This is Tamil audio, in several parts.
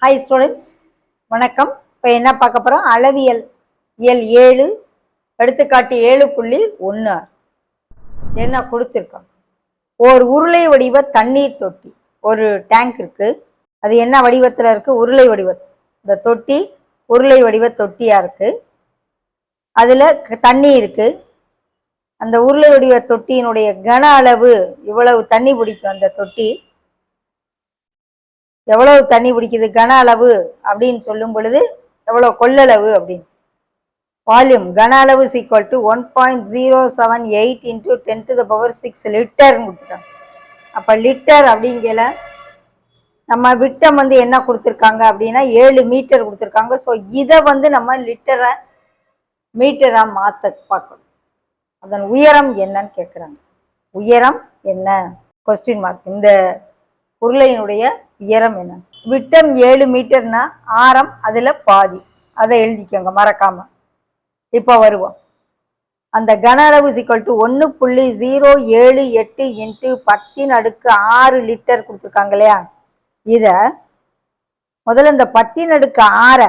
Hi students, வணக்கம். இப்போ என்ன பார்க்க போறோம்? அளவியல் இயல் 7 எடுத்துக்காட்டு 7.1 என்ன கொடுத்திருக்கோம்? ஒரு உருளை வடிவ தண்ணீர் தொட்டி, ஒரு டேங்க் இருக்கு. அது என்ன வடிவத்துல இருக்கு? உருளை வடிவ. இந்த தொட்டி உருளை வடிவ தொட்டியா இருக்கு. அதுல தண்ணி இருக்கு. அந்த உருளை வடிவ தொட்டியினுடைய கன அளவு இவ்வளவு தண்ணி பிடிக்கும். அந்த தொட்டி எவ்வளவு தண்ணி பிடிக்குது கன அளவு அப்படின்னு சொல்லும் பொழுது எவ்வளவு கொள்ளளவு அப்படின்னு வால்யூம் கன அளவு ஈக்குவல் டு 1.078 இன்டூ 10⁶ லிட்டர்னு கொடுத்துட்டாங்க. அப்போ லிட்டர் அப்படிங்கல நம்ம விட்டம் என்ன கொடுத்துருக்காங்க அப்படின்னா 7 மீட்டர் கொடுத்துருக்காங்க. ஸோ இதை நம்ம லிட்டரை மீட்டரா மாற்ற பார்க்கணும். அதன் உயரம் என்னன்னு கேட்குறாங்க. உயரம் என்ன? Question mark. இந்த உருளையினுடைய உயரம் என்ன? விட்டம் 7 மீட்டர்னா ஆரம் அதில் பாதி. அதை எழுதிக்கோங்க மறக்காம. இப்போ வருவோம். அந்த கன அளவு ஈக்குவல் டு 1.078 இன்ட்டு 10⁶ லிட்டர் கொடுத்துருக்காங்க இல்லையா? இதை முதல்ல இந்த 10⁶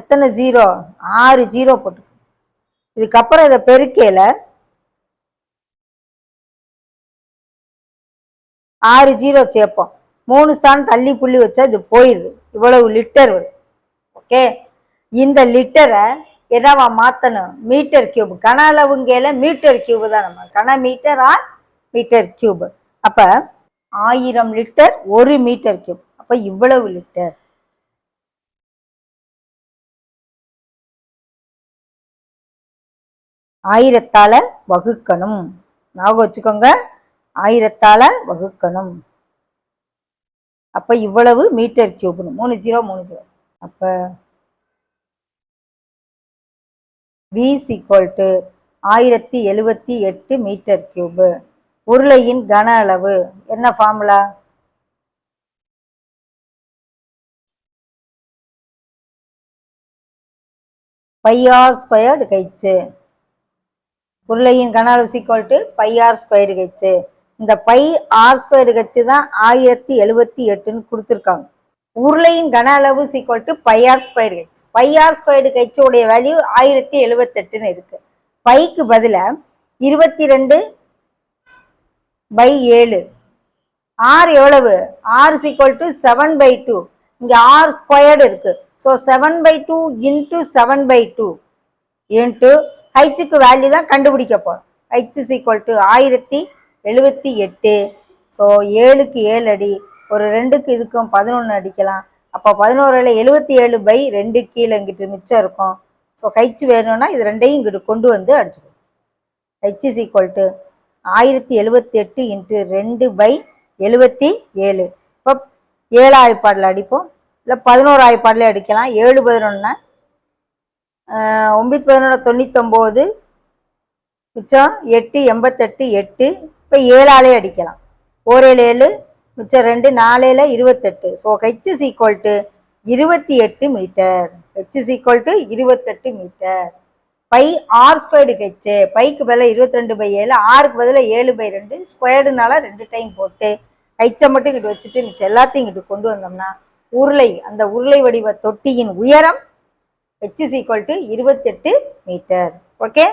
எத்தனை ஜீரோ? 6 ஜீரோ போட்டு இதுக்கப்புறம் இதை பெருக்கையில 6 ஜீரோ சேர்ப்போம். 3 ஸ்தானம் தள்ளி புள்ளி வச்சா இது போயிடுது. இவ்வளவு லிட்டர் வரும். ஓகே, இந்த லிட்டரை என்னவா மாற்றணும்? Metre cube. கன அளவுங்கையில மீட்டர் கியூப் தான் நம்ம. கன மீட்டர் ஆர் மீட்டர் கியூப். அப்போ 1000 லிட்டர் 1 மீட்டர் கியூப். அப்போ இவ்வளவு லிட்டர். ஆயிரத்தால வகுக்கணும். ஞாபகம் வச்சுக்கோங்க, 1000ஆல வகுக்கணும். அப்ப இவ்வளவு மீட்டர் கியூப். 3 0 3 0. அப்ப V = 1078 மீட்டர் கியூப். உருளையின் கன அளவு என்ன ஃபார்முலா? πr² H. உருளையின் கன அளவு = πr² H. இந்த πr² H தான் 1078ன்னு கொடுத்துருக்காங்க. உருளையின் கன அளவு = πr² H. πr² H உடைய வேல்யூ 1078ன்னு இருக்கு. பைக்கு பதிலா 22/7. R எவ்வளவு? R = 7/2. இங்க r² இருக்கு. ஸோ 7/2 இன்ட்டு 7/2 இன்ட்டு ஹைச்சுக்கு வேல்யூ தான் கண்டுபிடிக்க போறோம். H = 1078. ஸோ 7க்கு 7 அடி. ஒரு 2க்கு இதுக்கும் 11 அடிக்கலாம். அப்போ 11 77/2 கீழே இங்கிட்டு மிச்சம் இருக்கும். ஸோ ஹைச்சு வேணும்னா இது ரெண்டையும் இங்கிட்டு கொண்டு வந்து அடிச்சுக்கணும். H = 1078 into 2/77. இப்போ 7 ஆய்ப்பாடில் அடிப்போம், இல்லை 11 ஆய்ப்பாடில் அடிக்கலாம். 7 11 9 11 99 மிச்சம் 8 88 8. இப்போ 7ஆலே அடிக்கலாம். 1 7 மிச்சம் 2 4 28. So H = 28 metre. H = 28 metre. πr² H. பைக்கு பதிலாக 22/7, ஆருக்கு பதிலாக 7/2. ஸ்கொயர்டுனால 2 டைம் போட்டு ஹைச்சை மட்டும் இங்கிட்டு வச்சுட்டு மிச்சம் எல்லாத்தையும் இங்கிட்டு கொண்டு வந்தோம்னா உருளை, அந்த உருளை வடிவ தொட்டியின் உயரம் H = 28 மீட்டர். ஓகே.